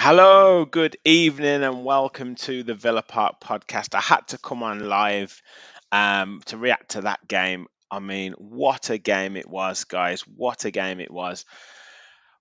Hello, good evening, and welcome to the Villa Park podcast. I had to come on live to react to that game. I mean, what a game it was, guys. What a game it was.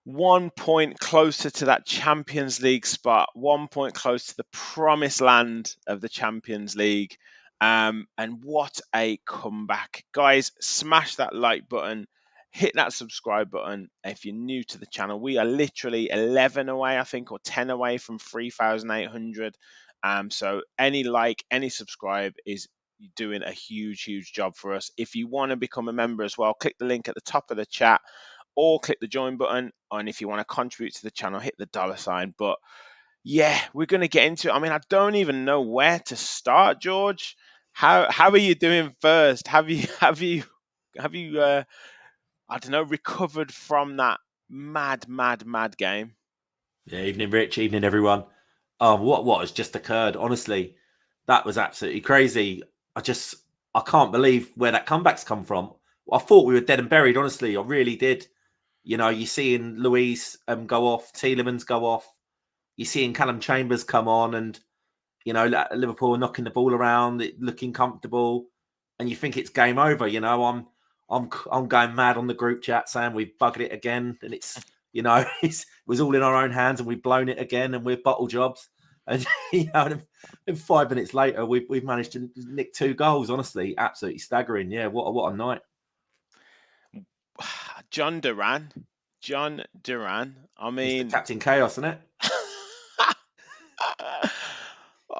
1 point closer to that Champions League spot, 1 point close to the promised land of the Champions League. And what a comeback. Guys, smash that like button, hit that subscribe button if you're new to the channel. We are literally 11 away, I think, or 10 away from 3,800. So any like, any subscribe is doing a huge job for us. If you want to become a member as well, click the link at the top of the chat or click the join button. And if you want to contribute to the channel, hit the dollar sign. But yeah, we're going to get into it. I mean, I don't even know where to start, George. How are you doing first? Have you I don't know, recovered from that mad game? Yeah, evening, Rich. Evening, everyone. What has just occurred? Honestly, that was absolutely crazy. I can't believe where that comeback's come from. I thought we were dead and buried. Honestly, I really did. You know, you're seeing Luis go off, Tielemans go off. You're seeing Callum Chambers come on, and Liverpool knocking the ball around, looking comfortable, and you think it's game over. I'm going mad on the group chat saying we've buggered it again, and it was all in our own hands, and we've blown it again, and we're bottle jobs. And and 5 minutes later, we've managed to nick 2 goals. Honestly, absolutely staggering. Yeah, what a night. Duran. I Mr. mean, Captain Chaos, isn't it?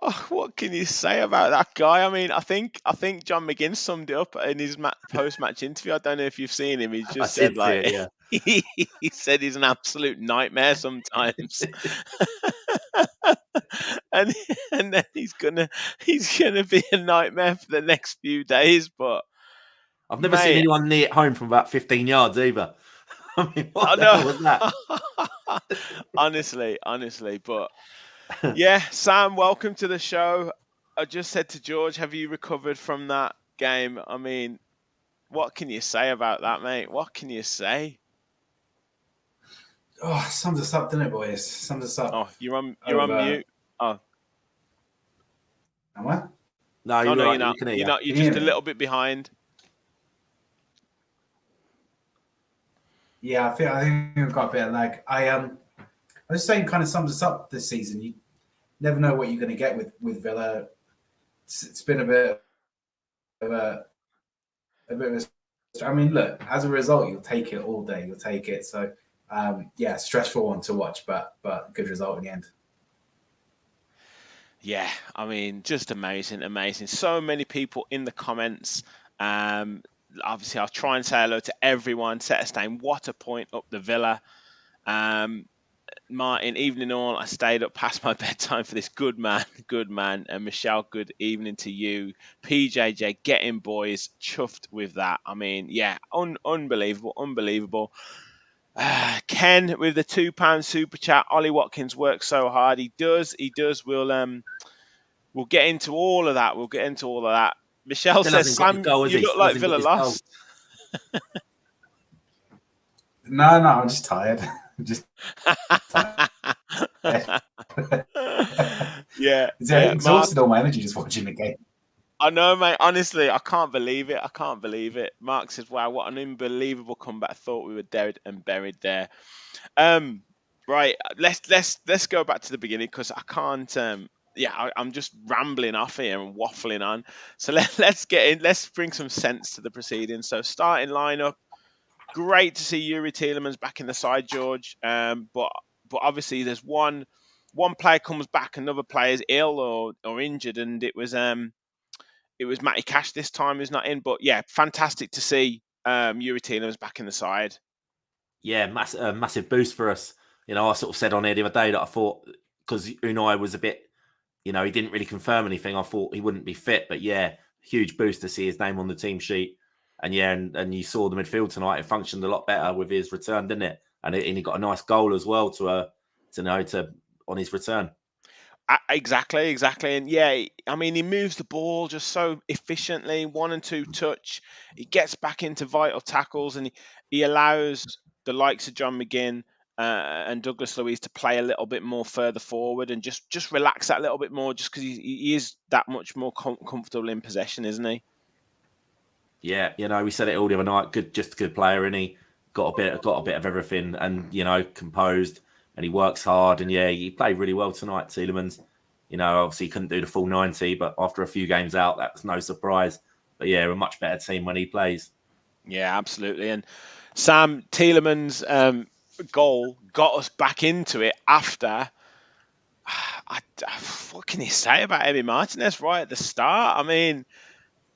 oh, what can you say about that guy? I mean, I think John McGinn summed it up in his post-match interview. I don't know if you've seen him. He's I just said did see like it. Yeah. he said he's an absolute nightmare sometimes, and and then he's gonna be a nightmare for the next few days. But I've never seen mate, anyone near home from about 15 yards either. I mean, I what the hell was that? know. honestly, but yeah, Sam, welcome to the show. I just said to George, have you recovered from that game? I mean, what can you say about that, mate? What can you say? Oh, sums us up, doesn't it, boys? Sums us up. Oh, you're on mute. Oh, Am I? No, oh you're no, right. you're not. You can hear You're you. not. You're Can you just hear a me? little bit behind. Yeah, I think we've got a bit of lag. I was saying, kind of sums us up this season. You never know what you're going to get with Villa. It's been a bit of I mean, look, as a result, you'll take it all day. You'll take it. So, yeah, stressful one to watch, but good result in the end. Yeah, I mean, just amazing. So many people in the comments. Obviously, I'll try and say hello to everyone. Set a stain. What a point up the Villa. Um, Martin, evening all. I stayed up past my bedtime for this good man. And Michelle, good evening to you. PJJ, getting boys, chuffed with that. I mean, yeah, unbelievable. Ken with the £2 super chat. Ollie Watkins works so hard. He does. We'll get into all of that. Michelle Still says, hasn't got his Sam, goal, has you he? look Still like hasn't got Villa his goal. lost. No, I'm just tired. just tired. yeah, Exhausted all my energy just watching the game. I know, mate. Honestly, I can't believe it. Mark says, "Wow, what an unbelievable comeback! Thought we were dead and buried there." Right. Let's go back to the beginning because I can't. I'm just rambling off here and waffling on. So let's get in. Let's bring some sense to the proceedings. So starting lineup. Great to see Yuri Tielemans back in the side, George. But obviously there's one player comes back, another player's ill or injured, and it was Matty Cash this time who's not in. But yeah, fantastic to see Yuri Tielemans back in the side. Yeah, massive boost for us. You know, I sort of said on here the other day that I thought because Unai was a bit, he didn't really confirm anything. I thought he wouldn't be fit, but yeah, huge boost to see his name on the team sheet. And yeah, and you saw the midfield tonight. It functioned a lot better with his return, didn't it? And he got a nice goal as well to on his return. Exactly. And yeah, I mean, he moves the ball just so efficiently, 1 and 2 touch. He gets back into vital tackles and he allows the likes of John McGinn and Douglas Luiz to play a little bit more further forward and just relax that a little bit more, just because he is that much more comfortable in possession, isn't he? Yeah, we said it all the other night. Just a good player, and he got a bit of everything, and composed, and he works hard, and he played really well tonight, Tielemans. Obviously he couldn't do the full 90, but after a few games out, that was no surprise. But we're a much better team when he plays. Yeah, absolutely. And Sam, Tielemans' goal got us back into it after. What can you say about Emi Martinez right at the start? I mean,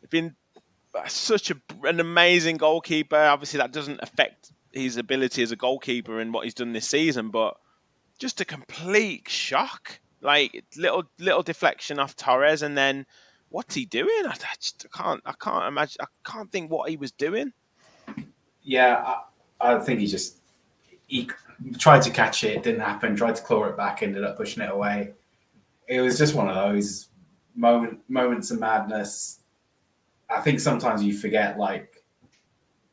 it's been such an amazing goalkeeper. Obviously, that doesn't affect his ability as a goalkeeper and what he's done this season, but just a complete shock. Like little deflection off Torres, and then what's he doing? I can't imagine. I can't think what he was doing. Yeah, I think he tried to catch it, didn't happen. Tried to claw it back, ended up pushing it away. It was just one of those moments of madness. I think sometimes you forget, like,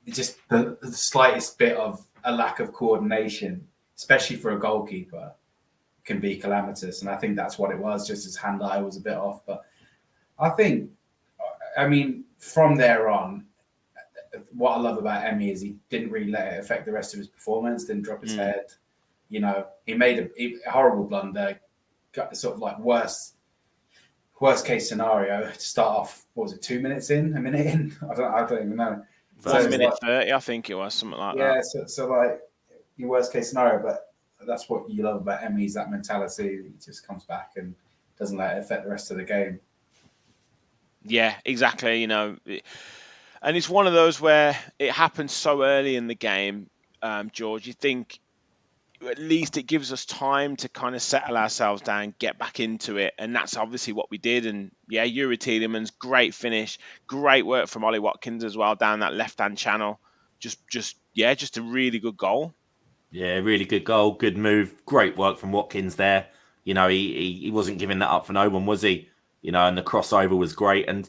just the slightest bit of a lack of coordination, especially for a goalkeeper, can be calamitous. And I think that's what it was, just his hand-eye was a bit off. But I mean, from there on, what I love about Emi is he didn't really let it affect the rest of his performance, didn't drop his head. He made a horrible blunder, got sort of like worst case scenario to start off. What was it, 2 minutes in, a minute in? I don't even know. 1 minute 30, I think it was, something like that. Yeah, so like your worst case scenario, but that's what you love about Emi, is that mentality. He just comes back and doesn't let it affect the rest of the game. Yeah, exactly. And it's one of those where it happens so early in the game, George. You think at least it gives us time to kind of settle ourselves down, get back into it, and that's obviously what we did. And Youri Tielemans, great finish, great work from Ollie Watkins as well down that left-hand channel. Just a really good goal. Yeah, really good goal, good move, great work from Watkins there. He wasn't giving that up for no one, was he? And the crossover was great. And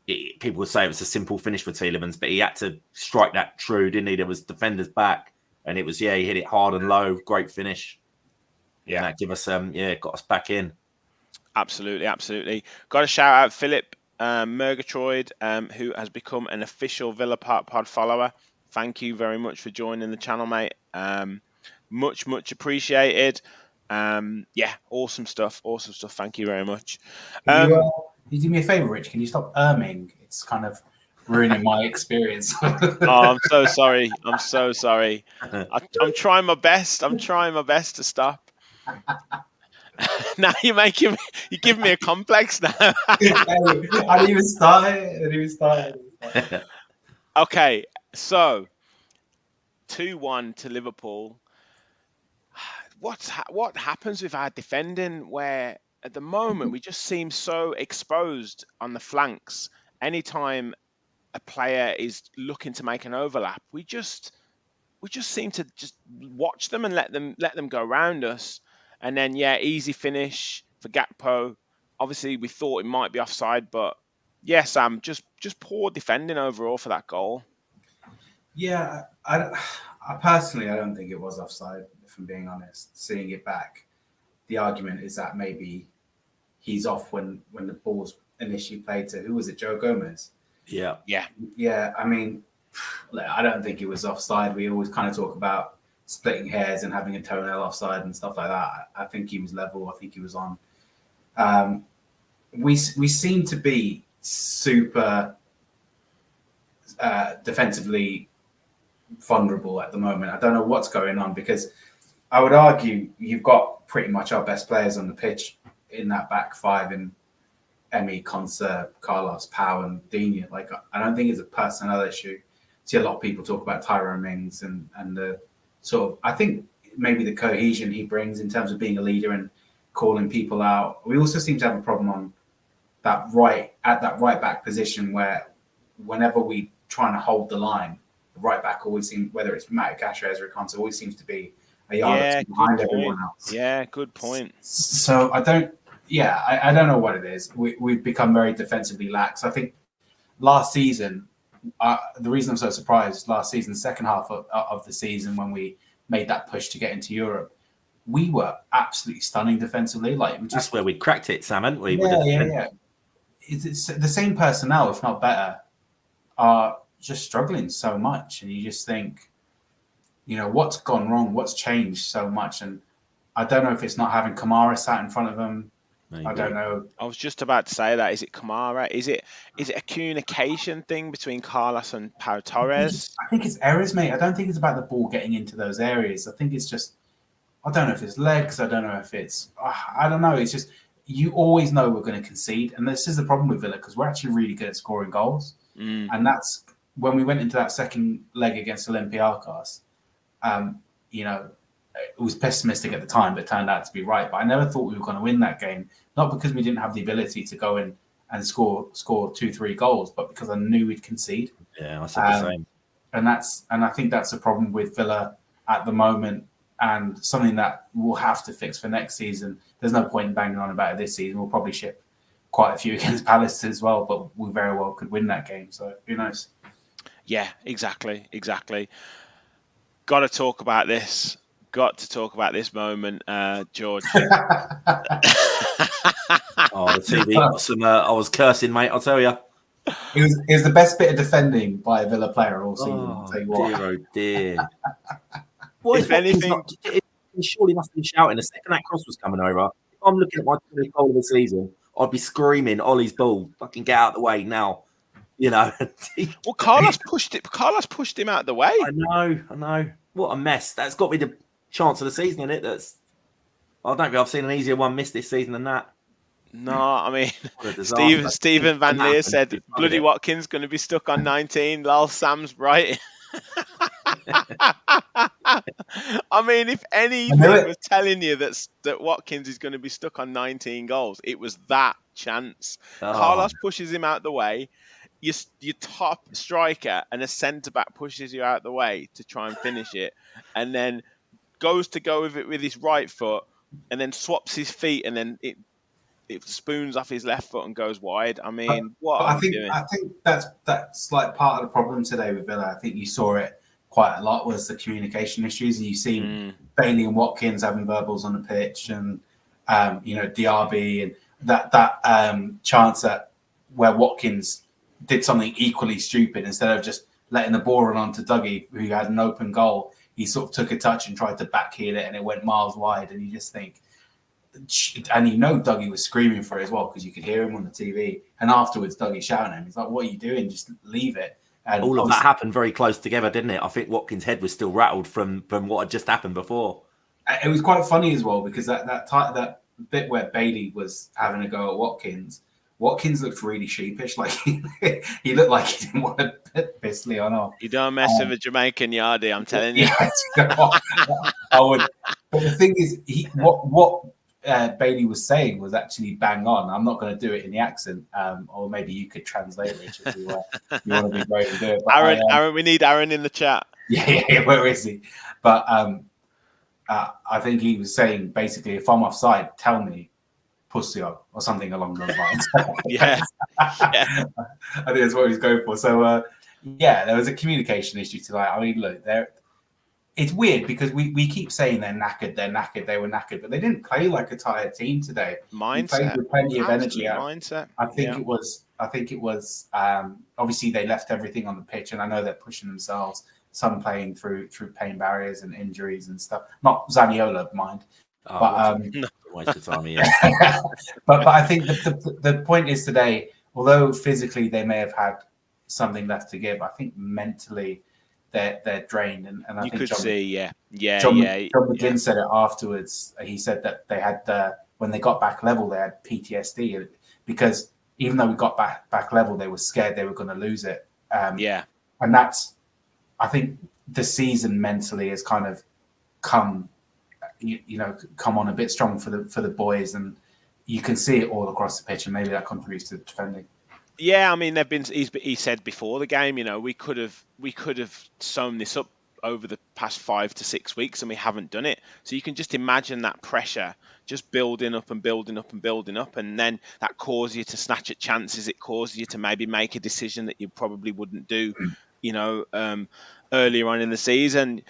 people would say it was a simple finish for Tielemans, but he had to strike that true, didn't he? There was defenders back, and it was he hit it hard and low, great finish. Yeah, that give us got us back in. Absolutely. Got to shout out Philip Murgatroyd, who has become an official Villa Park Pod follower. Thank you very much for joining the channel, mate. Much appreciated. Awesome stuff. Thank you very much. Can you do me a favor, Rich? Can you stop erming? It's kind of ruining my experience. I'm so sorry. I'm I'm trying my best. To stop. Now you're giving me a complex now. I didn't even start it. Okay, so 2-1 to Liverpool. What happens with our defending, where at the moment we just seem so exposed on the flanks? Anytime a player is looking to make an overlap, we just seem to just watch them and let them go around us. And then easy finish for Gakpo. Obviously we thought it might be offside, but Sam, just poor defending overall for that goal. Yeah, I personally don't think it was offside, if I'm being honest. Seeing it back, the argument is that maybe he's off when the ball's initially played to, who was it, Joe Gomez? Yeah. I mean, I don't think it was offside. We always kind of talk about splitting hairs and having a toenail offside and stuff like that. I think he was level. I think he was on. We seem to be super defensively vulnerable at the moment. I don't know what's going on, because I would argue you've got pretty much our best players on the pitch in that back five, in Emi, Konsa, Carlos, Pau, and Digne. Like, I don't think it's a personnel issue. See a lot of people talk about Tyrone Mings and the sort of, I think maybe the cohesion he brings in terms of being a leader and calling people out. We also seem to have a problem on that right back position, where whenever we try to hold the line, the right back always seems, whether it's Matt Cash or Ezra Konsa, always seems to be a yard behind everyone else. Yeah, good point. So I don't know what it is. We've become very defensively lax. I think last season, the reason I'm so surprised, last season, second half of the season, when we made that push to get into Europe. We were absolutely stunning defensively. Like, that's where we cracked it, Sam, hadn't we? Yeah. It's the same personnel, if not better, are just struggling so much, and you just think, what's gone wrong? What's changed so much? And I don't know if it's not having Kamara sat in front of them. Maybe. I don't know. I was just about to say that. Is it Kamara? Is it a communication thing between Carlos and Pau Torres? I think it's errors, mate. I don't think it's about the ball getting into those areas. I think it's just, I don't know if it's legs. I don't know if it's, I don't know. It's just, you always know we're going to concede. And this is the problem with Villa, because we're actually really good at scoring goals. And that's when we went into that second leg against Olympiacos, it was pessimistic at the time, but it turned out to be right. But I never thought we were going to win that game, not because we didn't have the ability to go in and score 2-3 goals, but because I knew we'd concede. Yeah, I said the same. And I think that's a problem with Villa at the moment, and something that we'll have to fix for next season. There's no point in banging on about it this season. We'll probably ship quite a few against Palace as well, but we very well could win that game. So who knows? Yeah, exactly. Got to talk about this. Got to talk about this moment, George. The TV got some. I was cursing, mate. I'll tell you. It was the best bit of defending by a Villa player all season. I'll tell you what. Dear, oh dear. What if anything, he surely must have been shouting. The second that cross was coming over, if I'm looking at my goal of the season, I'd be screaming, "Ollie's ball! Fucking get out of the way now!" Well, Carlos pushed it. Carlos pushed him out of the way. I know. What a mess. That's got to be the chance of the season, isn't it? I don't think I've seen an easier one missed this season than that. No, I mean, Stephen Van Leer said, bloody Watkins going to be stuck on 19. Lol, Sam's right. I mean, if anything was telling you that Watkins is going to be stuck on 19 goals, it was that chance. Carlos pushes him out the way. Your top striker and a centre-back pushes you out the way to try and finish it, and then goes to go with it with his right foot, and then swaps his feet, and then it spoons off his left foot and goes wide. I mean, I think that's like part of the problem today with Villa. I think you saw it quite a lot, was the communication issues, and you see Bailey and Watkins having verbals on the pitch, and Diaby, and that chance where Watkins did something equally stupid. Instead of just letting the ball run onto Dougie, who had an open goal, he sort of took a touch and tried to backheel it, and it went miles wide. And you just think, and Dougie was screaming for it as well, because you could hear him on the TV. And afterwards, Dougie shouting at him, he's like, "What are you doing? Just leave it." And all of that happened very close together, didn't it? I think Watkins' head was still rattled from what had just happened before. It was quite funny as well, because that bit where Bailey was having a go at Watkins looked really sheepish. Like he looked like he didn't want to piss Leon off. You don't mess with a Jamaican yardie, I'm telling you. I would. But the thing is, what Bailey was saying was actually bang on. I'm not going to do it in the accent, or maybe you could translate it if you want to be brave and do it. But Aaron, we need Aaron in the chat. Yeah, where is he? But I think he was saying basically, if I'm offside, tell me. Pussy or something along those lines. Yeah. I think that's what he's going for. So, there was a communication issue tonight. I mean, look, it's weird because we keep saying they're knackered, they were knackered, but they didn't play like a tired team today. Mindset. They played with plenty of energy. Mindset. I think it was obviously they left everything on the pitch, and I know they're pushing themselves, some playing through pain barriers and injuries and stuff. Not Zaniola, mind. Waste of time, but I think the point is today, although physically they may have had something left to give, I think mentally they're drained, and I think John McGinn said it afterwards. He said that they had when they got back level, they had PTSD, because even though we got back level, they were scared they were going to lose it. And that's, I think the season mentally has kind of come on a bit strong for the boys, and you can see it all across the pitch, and maybe that contributes to defending. Yeah, I mean, he said before the game, we could have sewn this up over the past 5 to 6 weeks, and we haven't done it. So you can just imagine that pressure just building up, and then that causes you to snatch at chances. It causes you to maybe make a decision that you probably wouldn't do, earlier on in the season.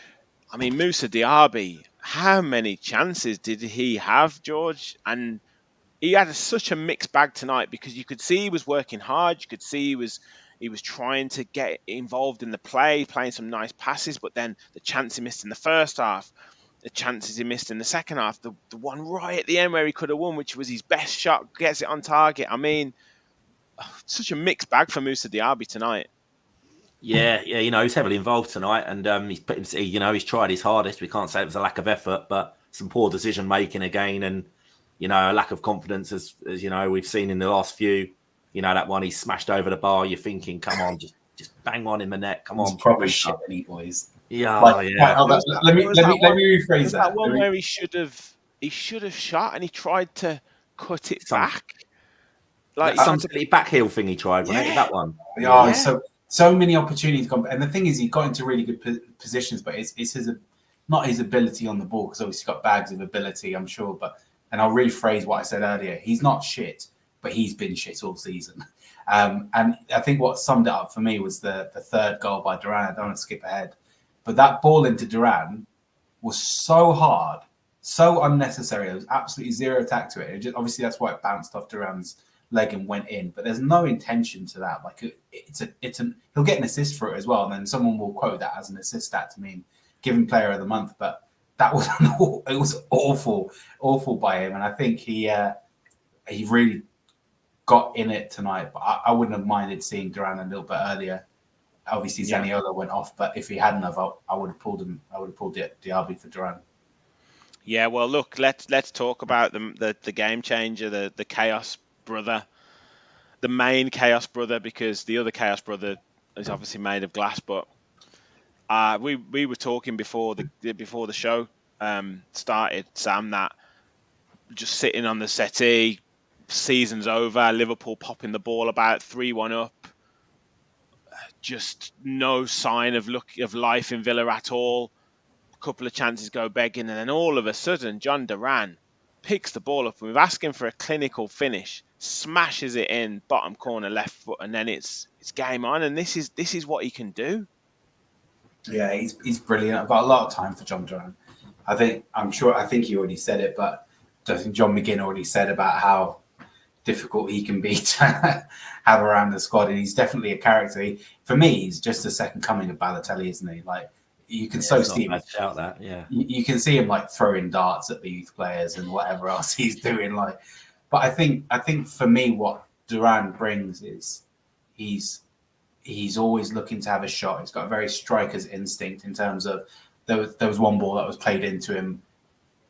I mean, Musa Diaby, how many chances did he have, George? And he had such a mixed bag tonight because you could see he was working hard. You could see he was trying to get involved in the play, playing some nice passes. But then the chance he missed in the first half, the chances he missed in the second half, the one right at the end where he could have won, which was his best shot, gets it on target. I mean, such a mixed bag for Musa Diaby tonight. Yeah, he's heavily involved tonight, and he's put he's tried his hardest. We can't say it was a lack of effort, but some poor decision making again, and a lack of confidence, as we've seen in the last few. That one he smashed over the bar. You're thinking, come on, just bang one in the net. Come on, probably shit, any boys. Yeah, Let me rephrase that. That one where he should have shot, and he tried to cut it back. Like some silly back heel thing he tried, wasn't it? That one. Yeah. So many opportunities gone, and the thing is, he got into really good positions, but it's his not his ability on the ball, because obviously he's got bags of ability, I'm sure. And I'll rephrase what I said earlier. He's not shit, but he's been shit all season. And I think what summed it up for me was the third goal by Duran. I don't want to skip ahead, but that ball into Duran was so hard, so unnecessary. There was absolutely zero attack to it. Obviously, that's why it bounced off Duran's leg and went in, but there's no intention to that. Like he'll get an assist for it as well, and then someone will quote that as an assist stat to mean given player of the month. But that was it was awful by him, and I think he really got in it tonight. But I wouldn't have minded seeing Duran a little bit earlier. Obviously, Zaniolo went off, but if he hadn't have, I would have pulled him. I would have pulled Diaby for Duran. Yeah, well, look, let's talk about the game changer, the chaos brother, the main chaos brother, because the other chaos brother is obviously made of glass. But we were talking before the show started, Sam, that just sitting on the settee, season's over, Liverpool popping the ball about 3-1 up, just no sign of life in Villa at all. A couple of chances go begging, and then all of a sudden John Duran picks the ball up, and we've asked him for a clinical finish, smashes it in bottom corner left foot, and then it's game on. And this is what he can do. Yeah, he's brilliant. I've got a lot of time for John Duran. I think he already said it, but I think John McGinn already said about how difficult he can be to have around the squad, and he's definitely a character. For me, he's just the second coming of Balotelli, isn't he? Like, you can see him. Shout that, yeah. You can see him like throwing darts at the youth players and whatever else he's doing. Like, but I think for me, what Duran brings is he's always looking to have a shot. He's got a very striker's instinct in terms of there was one ball that was played into him,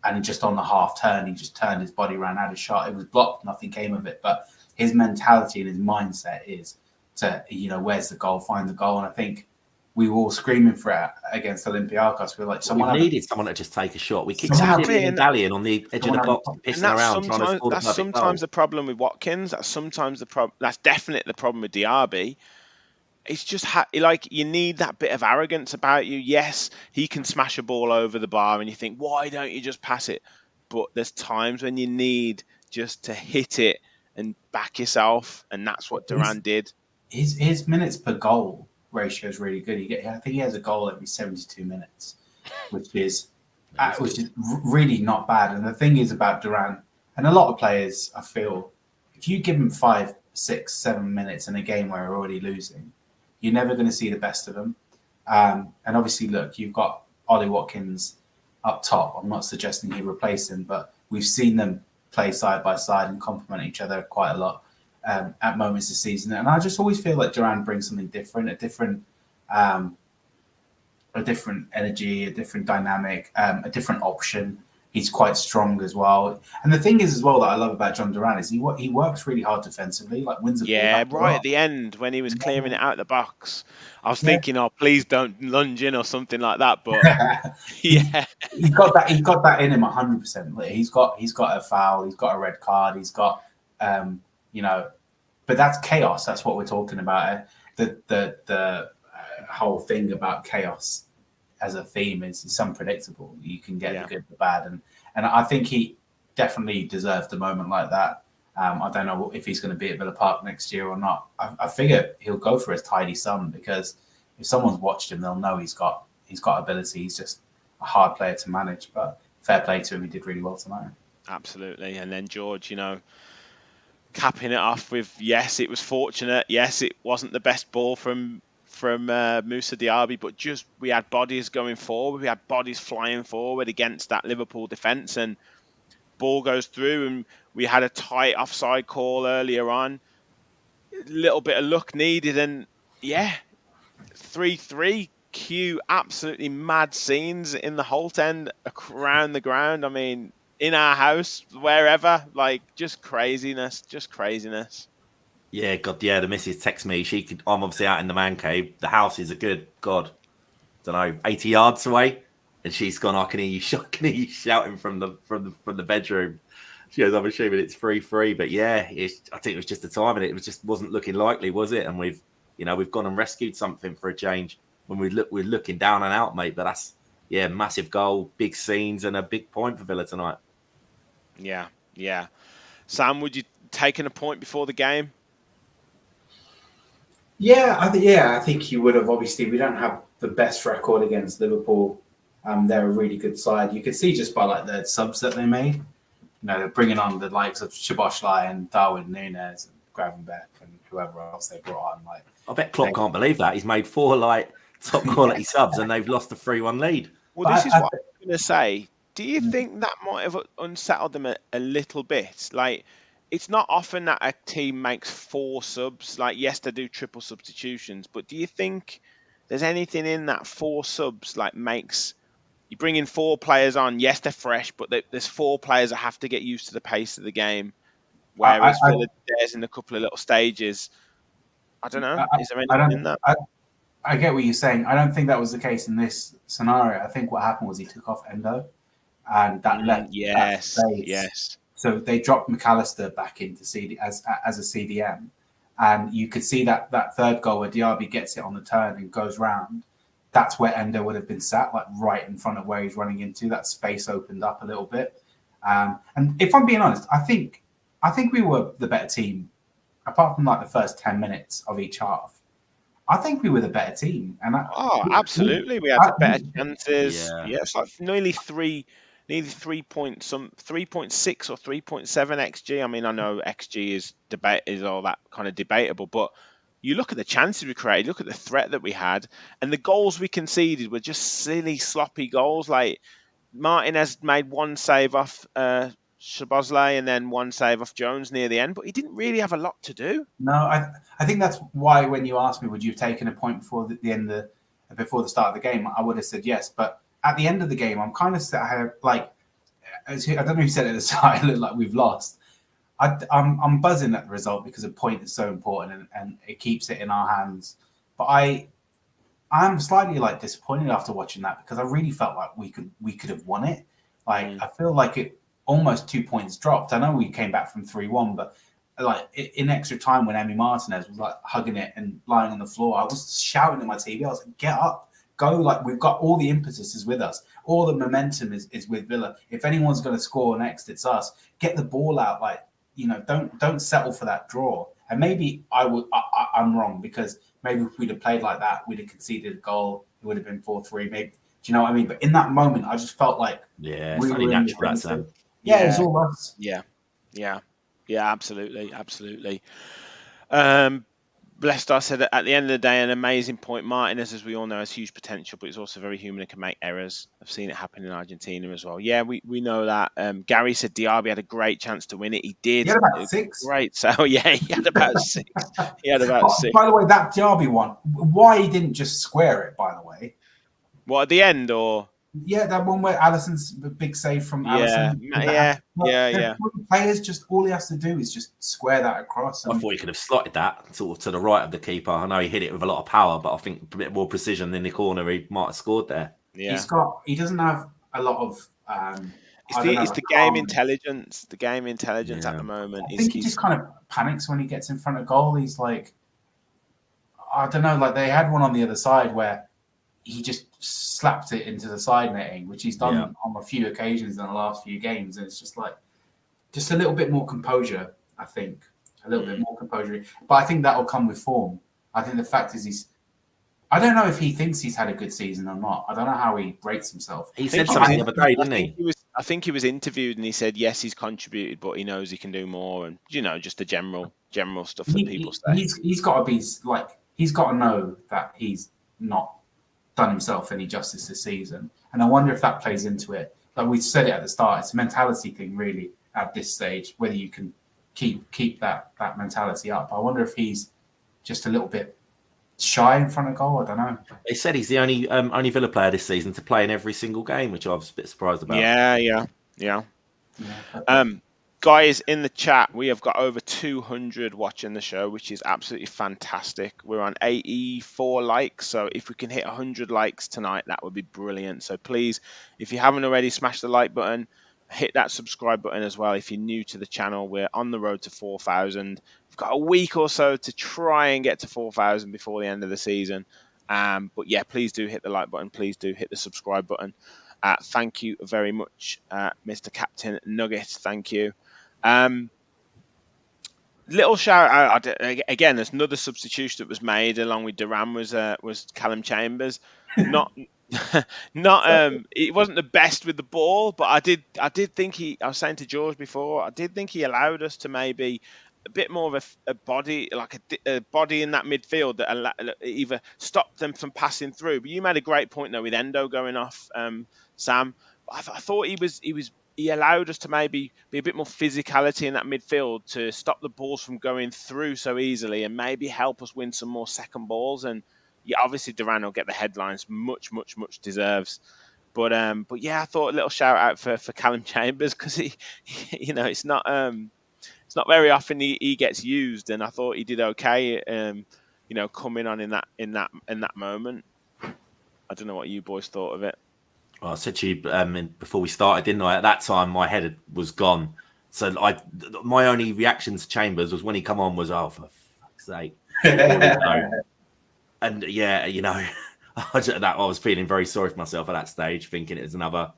and just on the half turn, he just turned his body around, had a shot. It was blocked, nothing came of it. But his mentality and his mindset is to, where's the goal, find the goal. And I think we were all screaming for it against Olympiacos. We were like, we needed someone to just take a shot. We keep dallying on the edge of the box, pissing around, trying to score the perfect goal. That's sometimes the problem with Watkins. That's sometimes the problem. That's definitely the problem with Diaby. It's just you need that bit of arrogance about you. Yes, he can smash a ball over the bar, and you think, why don't you just pass it? But there's times when you need just to hit it and back yourself, and that's what Duran did. His minutes per goal ratio is really good. I think he has a goal every 72 minutes, which is really not bad. And the thing is about Duran, and a lot of players, I feel, if you give him 5, 6, 7 minutes in a game where we're already losing, you're never going to see the best of them. And obviously, look, you've got Ollie Watkins up top. I'm not suggesting he replace him, but we've seen them play side by side and complement each other quite a lot at moments this season. And I just always feel like Duran brings something different, a different energy, a different dynamic, a different option. He's quite strong as well. And the thing is as well that I love about John Duran is he works really hard defensively, like wins the ball. Yeah, right at the end when he was clearing it out the box. I was thinking, please don't lunge in or something like that. But yeah. He's got that in him 100%. He's got a foul, he's got a red card, he's got but that's chaos. That's what we're talking about. The whole thing about chaos as a theme is it's unpredictable. You can get the good, the bad, and I think he definitely deserved a moment like that. I don't know if he's going to be at Villa Park next year or not. I figure he'll go for his tidy sum, because if someone's watched him, they'll know he's got ability. He's just hard player to manage. But fair play to him, he did really well tonight. Absolutely. And then George, capping it off with, yes, it was fortunate. Yes, it wasn't the best ball from Moussa Diaby, but just we had bodies going forward. We had bodies flying forward against that Liverpool defence, and ball goes through, and we had a tight offside call earlier on. A little bit of luck needed, and yeah, 3-3. Cue absolutely mad scenes in the Holt end, around the ground. I mean, in our house, wherever, like just craziness. Yeah, God, yeah. The missus texts me. I'm obviously out in the man cave. The house is a good, God, don't know, 80 yards away, and she's gone. I can hear you, can hear you shouting from the bedroom. She goes, I'm assuming it's 3-3, but yeah, I think it was just the time, and it just wasn't looking likely, was it? And we've gone and rescued something for a change. When we're looking down and out, mate. But that's massive goal, big scenes, and a big point for Villa tonight. Yeah. Sam, would you taken a point before the game? Yeah, I think you would have. Obviously, we don't have the best record against Liverpool. They're a really good side. You could see just by like the subs that they made. They're bringing on the likes of Szoboszlai and Darwin Núñez and Gravenberch and whoever else they brought on. Like, I bet Klopp can't believe that he's made 4 top quality subs and they've lost a 3-1 lead. Well, this is what I'm going to say. Do you think that might have unsettled them a little bit? Like, it's not often that a team makes 4 subs. Like, yes, they do triple substitutions, but do you think there's anything in that 4 subs makes you bring in 4 players on? Yes, they're fresh, but there's 4 players that have to get used to the pace of the game. Whereas Villa, there's in a couple of little stages. I don't know. Is there anything in that? I get what you're saying. I don't think that was the case in this scenario. I think what happened was he took off Endo, and that left that space. Yes. So they dropped McAllister back into CD as a CDM, and you could see that third goal where Diaby gets it on the turn and goes round. That's where Endo would have been sat, like right in front of where he's running into. That space opened up a little bit. And if I'm being honest, I think we were the better team, apart from like the first 10 minutes of each half. I think we were the better team. And absolutely. We had the better chances. Yeah, it's like nearly 3 3.6 or 3.7 XG. I mean, I know XG is all that kind of debatable, but you look at the chances we created, look at the threat that we had, and the goals we conceded were just silly, sloppy goals. Like Martinez made 1 save off Szoboszlai and then 1 save off Jones near the end, but he didn't really have a lot to do. No, I think that's why when you asked me, would you have taken a point before the start of the game, I would have said yes. But at the end of the game, I'm kind of like, I don't know who said it at the start, it looked like we've lost. I'm buzzing at the result because a point is so important and it keeps it in our hands. But I'm slightly like disappointed after watching that because I really felt like we could have won it. Like I feel like it almost 2 points dropped. I know we came back from 3-1, but like in extra time when Emi Martinez was like hugging it and lying on the floor, I was shouting at my TV. I was like, "Get up, go!" Like we've got all the impetus is with us. All the momentum is with Villa. If anyone's going to score next, it's us. Get the ball out. Like don't settle for that draw. And maybe I'm wrong because maybe if we'd have played like that, we'd have conceded a goal. It would have been 4-3. Maybe, do you know what I mean? But in that moment, I just felt like we were in the yeah, it's all us. Yeah, absolutely. Blessed said at the end of the day, an amazing point. Martinez, as we all know, has huge potential, but he's also very human and can make errors. I've seen it happen in Argentina as well. Yeah, we know that. Gary said Diaby had a great chance to win it. He did. He had about 6. Great. So, yeah, he had about 6. He had about 6. By the way, that Diaby one, why he didn't just square it, by the way? What, at the end, or...? Yeah, that one where Alisson's big save from Alisson. Yeah. Players just all he has to do is just square that across. I thought he could have slotted that sort of to the right of the keeper. I know he hit it with a lot of power, but I think a bit more precision in the corner, he might have scored there. Yeah, he doesn't have a lot of. It's the game intelligence. The game intelligence at the moment. I think he just kind of panics when he gets in front of goal. He's like, I don't know. Like they had one on the other side where he just slapped it into the side netting, which he's done on a few occasions in the last few games. And it's just like, just a little bit more composure, I think. A little bit more composure. But I think that will come with form. I think the fact is I don't know if he thinks he's had a good season or not. I don't know how he rates himself. He I think said he was. something the other day, didn't I think he? he was. I think he was interviewed, and he said yes, he's contributed, but he knows he can do more, and just the general stuff that people say. He's got to be like, he's got to know that he's not done himself any justice this season, and I wonder if that plays into it. Like we said it at the start, it's a mentality thing, really, at this stage. Whether you can keep that mentality up. I wonder if he's just a little bit shy in front of goal. I don't know. They said he's the only Villa player this season to play in every single game, which I was a bit surprised about. Yeah. Guys, in the chat, we have got over 200 watching the show, which is absolutely fantastic. We're on 84 likes, so if we can hit 100 likes tonight, that would be brilliant. So please, if you haven't already, smash the like button, hit that subscribe button as well. If you're new to the channel, we're on the road to 4,000. We've got a week or so to try and get to 4,000 before the end of the season. But yeah, please do hit the like button. Please do hit the subscribe button. Thank you very much, Mr. Captain Nugget. Thank you. Little shout out again. There's another substitution that was made along with Duran was Callum Chambers. Not it wasn't the best with the ball, but I did think I was saying to George before, I did think he allowed us to maybe a bit more of a body, like a body in that midfield that either stopped them from passing through. But you made a great point though with Endo going off, Sam. I thought he allowed us to maybe be a bit more physicality in that midfield to stop the balls from going through so easily and maybe help us win some more second balls. And yeah, obviously Duran will get the headlines, much deserves. But yeah, I thought a little shout out for Callum Chambers because he it's not very often he gets used, and I thought he did okay. Coming on in that moment. I don't know what you boys thought of it. Well, I said to you before we started, didn't I? At that time, my head was gone. So my only reaction to Chambers was when he come on was, oh, for fuck's sake. And yeah, I was feeling very sorry for myself at that stage, thinking it was another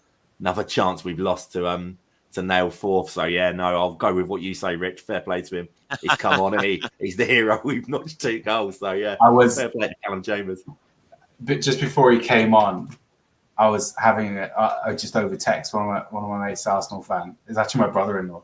chance we've lost to nail fourth. So yeah, no, I'll go with what you say, Rich. Fair play to him. He's come on and he's the hero. We've notched 2 goals. So yeah, fair play to Callum Chambers. But just before he came on, I was having just over text. One of my mates, Arsenal fan, is actually my brother-in-law,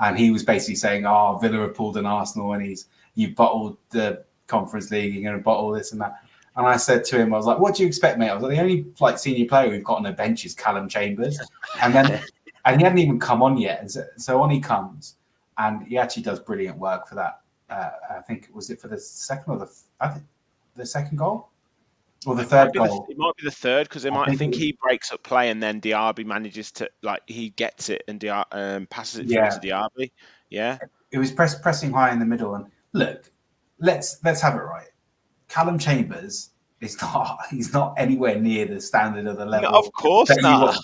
and he was basically saying, "Oh, Villa have pulled an Arsenal, and you bottled the Conference League. You're going to bottle this and that." And I said to him, I was like, "What do you expect, mate?" I was like, "The only senior player we've got on the bench is Callum Chambers," and he hadn't even come on yet. And so on he comes, and he actually does brilliant work for that. I think was it for the second or the second goal. Or the third goal. It might be the third because I think he breaks up play and then Diaby manages to he gets it and passes it through to Diaby. Yeah, it was pressing high in the middle. And look, let's have it right. Callum Chambers is he's not anywhere near the standard of the level. No, of course not.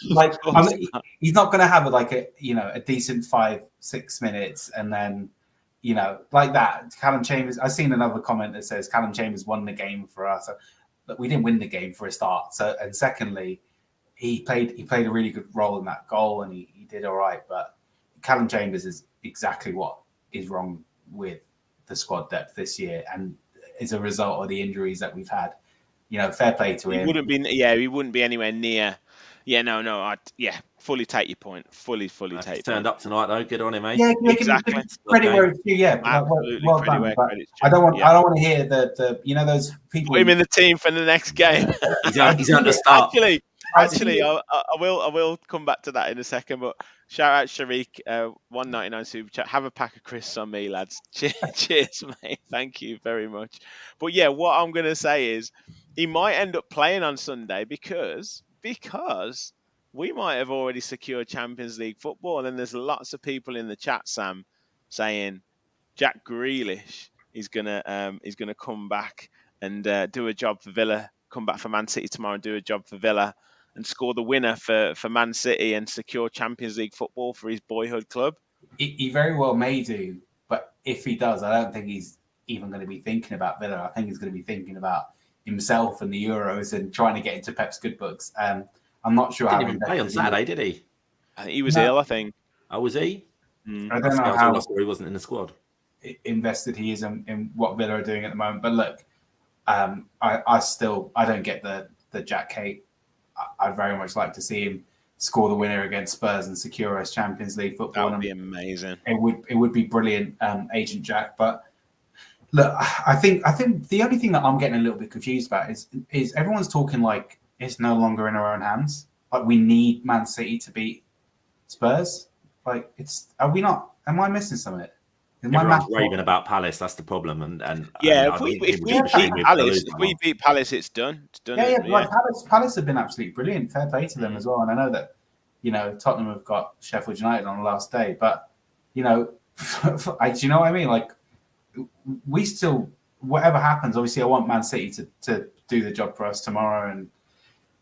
He's not going to have a decent 5-6 minutes and then like that. Callum Chambers. I've seen another comment that says Callum Chambers won the game for us. But we didn't win the game for a start. So, and secondly, he played a really good role in that goal, and he did all right. But Callum Chambers is exactly what is wrong with the squad depth this year, and as a result of the injuries that we've had. Fair play to him. He wouldn't be anywhere near. Yeah, no, fully take your point. Fully take your point. Turned up tonight though. Good on him, mate. Yeah, exactly. Credit where it's due. Yeah, absolutely. Well done. I don't want to hear the those people. Put him in the team for the next game. he's on the start. Actually, I will come back to that in a second. But shout out Sharik, 199 super chat. Have a pack of crisps on me, lads. Cheers, mate. Thank you very much. But yeah, what I'm gonna say is he might end up playing on Sunday because we might have already secured Champions League football. And then there's lots of people in the chat, Sam, saying Jack Grealish is gonna come back and do a job for Villa. Come back for Man City tomorrow and do a job for Villa and score the winner for Man City and secure Champions League football for his boyhood club. He very well may do, but if he does, I don't think he's even going to be thinking about Villa. I think he's going to be thinking about himself and the Euros and trying to get into Pep's good books. I'm not sure how he didn't even play on Saturday, did he? I think he was ill, I think. Oh, was he? I don't know how he wasn't in the squad. Invested he is in what Villa are doing at the moment. But look, I don't get the Jack hate. I'd very much like to see him score the winner against Spurs and secure us Champions League football. That would be amazing. It would be brilliant, Agent Jack. But look, I think the only thing that I'm getting a little bit confused about is everyone's talking like it's no longer in our own hands. Like we need Man City to beat Spurs. Like are we not? Am I missing something? Everyone's raving about Palace. That's the problem. And if we beat Palace, it's done. It's done. Yeah. Like Palace have been absolutely brilliant. Fair play to them as well. And I know that Tottenham have got Sheffield United on the last day, but do you know what I mean? Like we still, whatever happens, obviously I want Man City to do the job for us tomorrow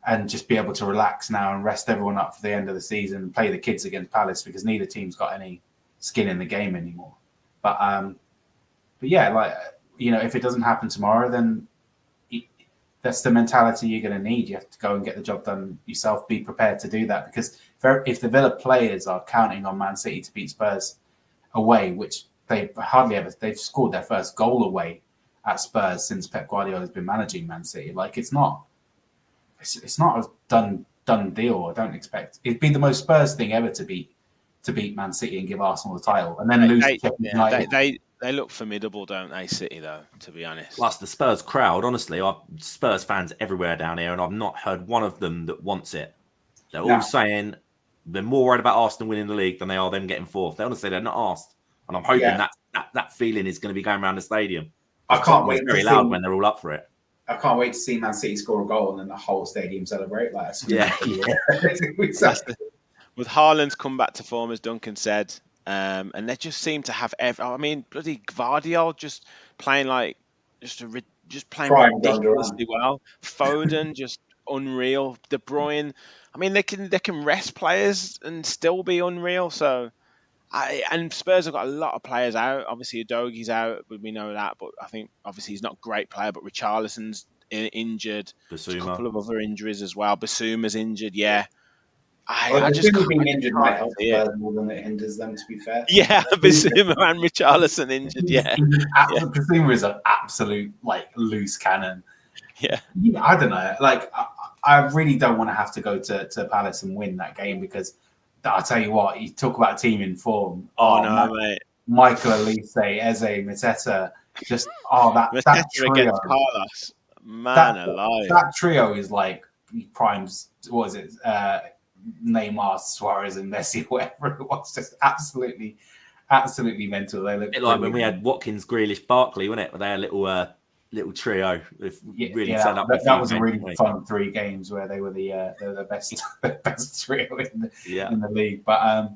and just be able to relax now and rest everyone up for the end of the season and play the kids against Palace because neither team's got any skin in the game anymore. But yeah, like if it doesn't happen tomorrow, then that's the mentality you're going to need. You have to go and get the job done yourself. Be prepared to do that because if the Villa players are counting on Man City to beat Spurs away, which they've scored their first goal away at Spurs since Pep Guardiola has been managing Man City. Like it's not a done deal. I don't expect it'd be the most Spurs thing ever to beat Man City and give Arsenal the title and then lose to Sheffield United. They look formidable, don't they, City, though, to be honest. Plus, the Spurs crowd, honestly, Spurs fans everywhere down here, and I've not heard one of them that wants it. They're all saying they're more worried about Arsenal winning the league than they are them getting fourth. They honestly, they're not asked. And I'm hoping that feeling is going to be going around the stadium. I can't wait. It's very loud when they're all up for it. I can't wait to see Man City score a goal and then the whole stadium celebrate. Like, with Haaland's come back to form, as Duncan said, and they just seem to have bloody Gvardiol just playing ridiculously well. Foden just unreal. De Bruyne, they can rest players and still be unreal. So, and Spurs have got a lot of players out. Obviously, Udogi's out, but we know that. But I think obviously he's not a great player. But Richarlison's injured. Basuma. A couple of other injuries as well. Basuma's injured. Yeah. I just being injured might help Spurs more than it hinders them. To be fair, yeah, Basuma and Richarlison injured. Yeah, Basuma is an absolute loose cannon. Yeah, I don't know. Like, I really don't want to have to go to Palace and win that game because I tell you what, you talk about a team in form. Mate. Michael Elise, Eze, Mateta, just that trio against Carlos, alive. That trio is like primes. What is it? Neymar, Suarez, and Messi, whatever it was, just absolutely mental. They look like when we had Watkins, Grealish, Barkley, wasn't it? With their little trio, turned up. That was a really fun 3 games where they were the best trio in the league. But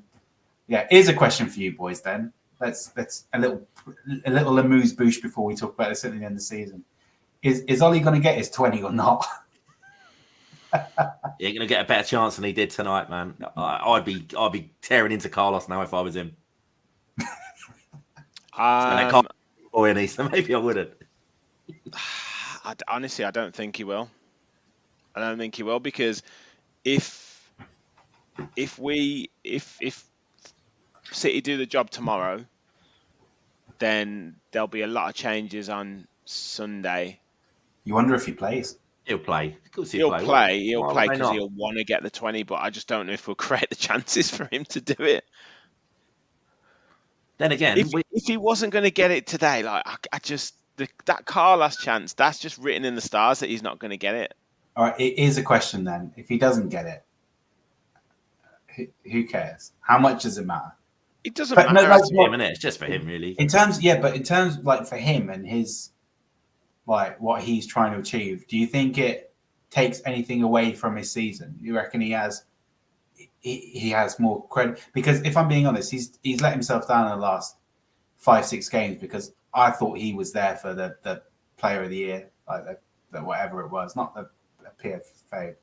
here's a question for you boys. Then let's a little amuse bouche before we talk about this at the end of the season. Is Ollie going to get his 20 or not? You're going to get a better chance than he did tonight, man. I'd be tearing into Carlos now if I was him. So maybe I wouldn't. Honestly, I don't think he will. I don't think he will because if City do the job tomorrow, then there'll be a lot of changes on Sunday. You wonder if he plays. He'll play. Of course he'll play. He'll play because he'll want to get the 20, but I just don't know if we'll create the chances for him to do it. Then again, if he wasn't going to get it today, that Carlos chance, that's just written in the stars that he's not going to get it. All right, it is a question then. If he doesn't get it, who cares? How much does it matter? It doesn't matter. No, that's him, isn't it? It's just for him, really. In terms for him and his what he's trying to achieve, do you think it takes anything away from his season? You reckon he has more credit? Because if I'm being honest, he's let himself down in the last 5-6 games because I thought he was there for the player of the year, like the whatever it was, not the PFA,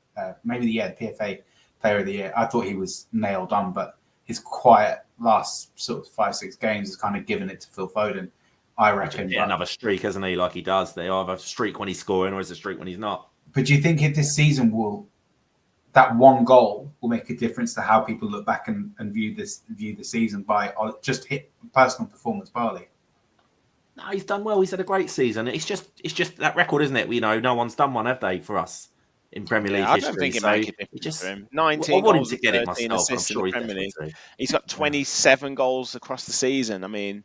maybe the PFA player of the year. I thought he was nailed on, but his quiet last sort of 5-6 games has kind of given it to Phil Foden, I reckon. Another streak, hasn't he? Like he does. They either have a streak when he's scoring or it's a streak when he's not. But do you think this season that one goal will make a difference to how people look back and view the season by just hit personal performance, Barley? No, he's done well. He's had a great season. It's just that record, isn't it? You know, no one's done one, have they, for us in Premier League Yeah, I don't history? think it So make a it difference for just, him. I 19 want him goals to and get it 13 myself, and I'm assists in the sure he's Premier definitely League. too. He's got Yeah. 27 goals across the season. I mean,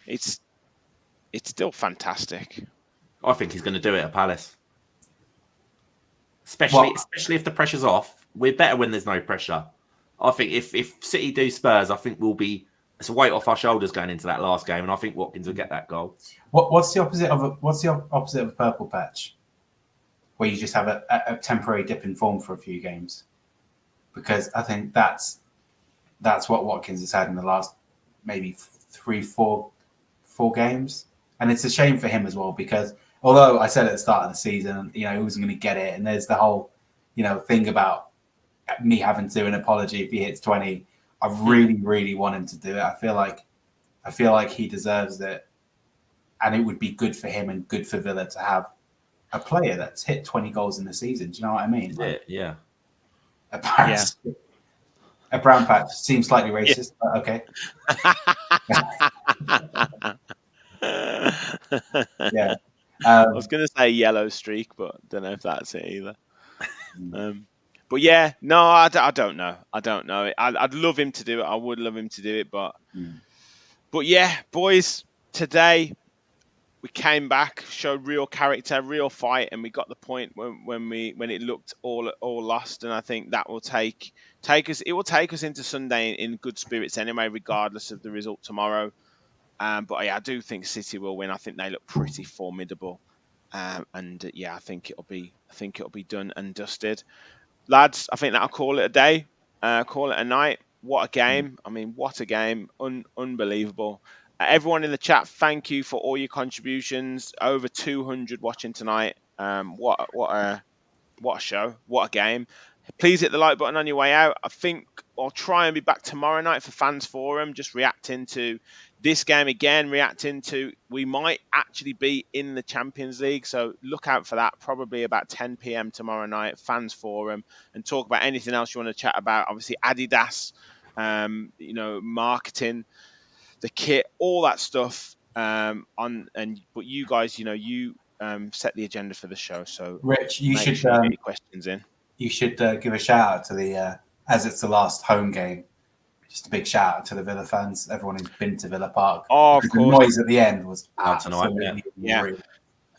it's still fantastic. I think he's going to do it at Palace, Well, especially if the pressure's off. We're better when there's no pressure. I think if City do Spurs, I think it's a weight off our shoulders going into that last game, and I think Watkins will get that goal. what's the opposite of a purple patch? Where you just have a temporary dip in form for a few games, because I think that's what Watkins has had in the last maybe 4 games, and it's a shame for him as well, because although I said at the start of the season, he wasn't going to get it, and there's the whole thing about me having to do an apology if he hits 20. I really want him to do it. I feel like he deserves it, and it would be good for him and good for Villa to have a player that's hit 20 goals in the season. Do you know what I mean? Yeah. A brown patch seems slightly racist, but okay. Yeah. I was going to say yellow streak, but don't know if that's it either. But yeah, no, I don't know. I don't know. I'd love him to do it. I would love him to do it, but yeah, boys, today we came back, showed real character, real fight, and we got the point when it looked all lost. And I think that will take us. It will take us into Sunday in good spirits anyway, regardless of the result tomorrow. But yeah, I do think City will win. I think they look pretty formidable, and yeah, I think it'll be done and dusted, lads. I think that'll call it a day. Call it a night. What a game! I mean, what a game! Unbelievable. Everyone in the chat, thank you for all your contributions. Over 200 watching tonight. What a show! What a game! Please hit the like button on your way out. I think I'll try and be back tomorrow night for Fans Forum, just reacting to this game again, reacting to we might actually be in the Champions League. So look out for that, probably about 10 p.m. tomorrow night, Fans Forum, and talk about anything else you want to chat about. Obviously, Adidas, marketing, the kit, all that stuff. But you guys, you set the agenda for the show. So Rich, you should sure you get your questions in. You should give a shout out to the as it's the last home game. Just a big shout out to the Villa fans, everyone who's been to Villa Park. Oh, of course. The noise at the end was absolutely real.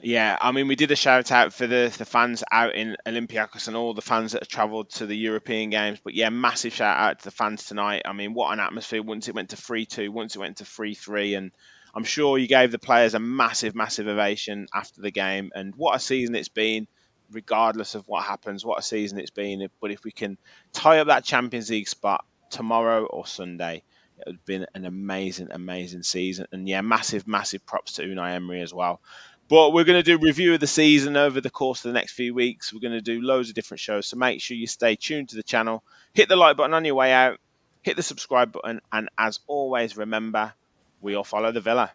Yeah, I mean, we did a shout out for the fans out in Olympiacos and all the fans that have travelled to the European games. But yeah, massive shout out to the fans tonight. I mean, what an atmosphere once it went to 3-2, once it went to 3-3. And I'm sure you gave the players a massive, massive ovation after the game. And what a season it's been, regardless of what happens, what a season it's been. But if we can tie up that Champions League spot tomorrow or Sunday, it would have been an amazing, amazing season. And yeah, massive, massive props to Unai Emery as well. But we're going to do a review of the season over the course of the next few weeks. We're going to do loads of different shows. So make sure you stay tuned to the channel. Hit the like button on your way out. Hit the subscribe button. And as always, remember, we all follow the Villa.